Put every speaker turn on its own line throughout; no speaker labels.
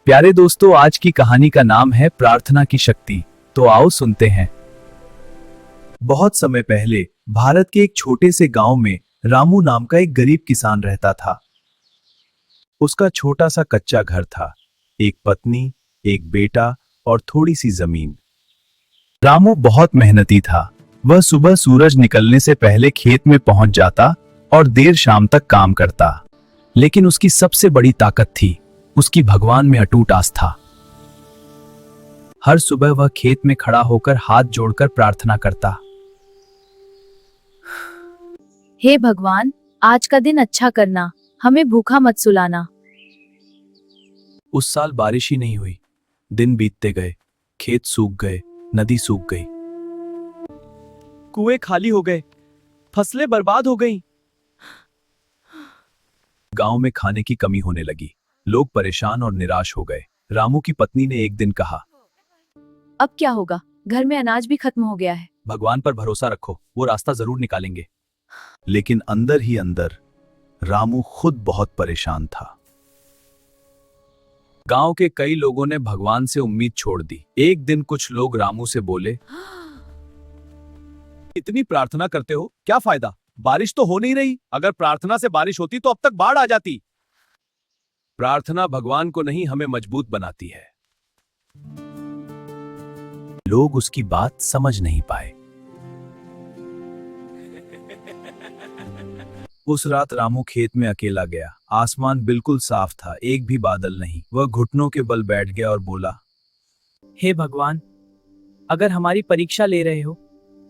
प्यारे दोस्तों, आज की कहानी का नाम है प्रार्थना की शक्ति। तो आओ सुनते हैं। बहुत समय पहले भारत के एक छोटे से गांव में रामू नाम का एक गरीब किसान रहता था। उसका छोटा सा कच्चा घर था, एक पत्नी, एक बेटा और थोड़ी सी जमीन। रामू बहुत मेहनती था। वह सुबह सूरज निकलने से पहले खेत में पहुंच जाता और देर शाम तक काम करता। लेकिन उसकी सबसे बड़ी ताकत थी उसकी भगवान में अटूट आस्था। हर सुबह वह खेत में खड़ा होकर हाथ जोड़कर प्रार्थना करता।
हे भगवान, आज का दिन अच्छा करना, हमें भूखा मत सुलाना।
उस साल बारिश ही नहीं हुई। दिन बीतते गए, खेत सूख गए, नदी सूख गई,
कुएं खाली हो गए, फसलें बर्बाद हो गईं।
गांव में खाने की कमी होने लगी। लोग परेशान और निराश हो गए। रामू की पत्नी ने एक दिन कहा,
अब क्या होगा, घर में अनाज भी खत्म हो गया है।
भगवान पर भरोसा रखो, वो रास्ता जरूर निकालेंगे। लेकिन अंदर ही अंदर रामू खुद बहुत परेशान था। गांव के कई लोगों ने भगवान से उम्मीद छोड़ दी। एक दिन कुछ लोग रामू से बोले,
इतनी प्रार्थना करते हो, क्या फायदा? बारिश तो हो नहीं रही। अगर प्रार्थना से बारिश होती तो अब तक बाढ़ आ जाती।
प्रार्थना भगवान को नहीं, हमें मजबूत बनाती है। लोग उसकी बात समझ नहीं पाए। उस रात रामू खेत में अकेला गया। आसमान बिल्कुल साफ था, एक भी बादल नहीं। वह घुटनों के बल बैठ गया और बोला,
हे भगवान, अगर हमारी परीक्षा ले रहे हो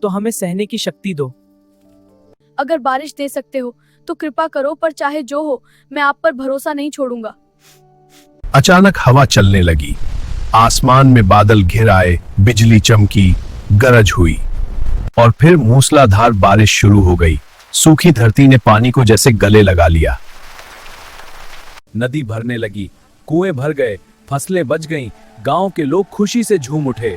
तो हमें सहने की शक्ति दो।
अगर बारिश दे सकते हो तो कृपा करो, पर चाहे जो हो, मैं आप पर भरोसा नहीं छोड़ूंगा।
अचानक हवा चलने लगी। आसमान में बादल घिर आए, बिजली चमकी, गरज हुई और फिर मूसलाधार बारिश शुरू हो गई। सूखी धरती ने पानी को जैसे गले लगा लिया। नदी भरने लगी, कुएं भर गए, फसलें बच गईं, गांव के लोग खुशी से झूम उठे।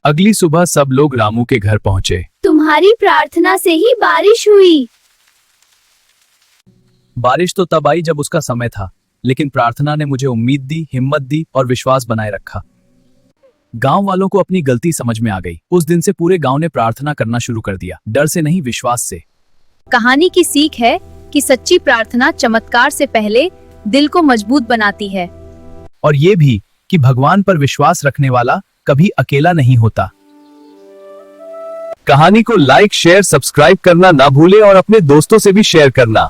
अगली सुबह सब लोग रामू के घर पहुंचे।
तुम्हारी प्रार्थना से ही बारिश हुई।
बारिश तो तब आई जब उसका समय था, लेकिन प्रार्थना ने मुझे उम्मीद दी, हिम्मत दी और विश्वास बनाए रखा। गांव वालों को अपनी गलती समझ में आ गई। उस दिन से पूरे गांव ने प्रार्थना करना शुरू कर दिया, डर से नहीं, विश्वास से।
कहानी की सीख है कि सच्ची प्रार्थना चमत्कार से पहले दिल को मजबूत बनाती है।
और ये भी कि भगवान पर विश्वास रखने वाला कभी अकेला नहीं होता। कहानी को लाइक, शेयर, सब्सक्राइब करना ना भूलें और अपने दोस्तों से भी शेयर करना।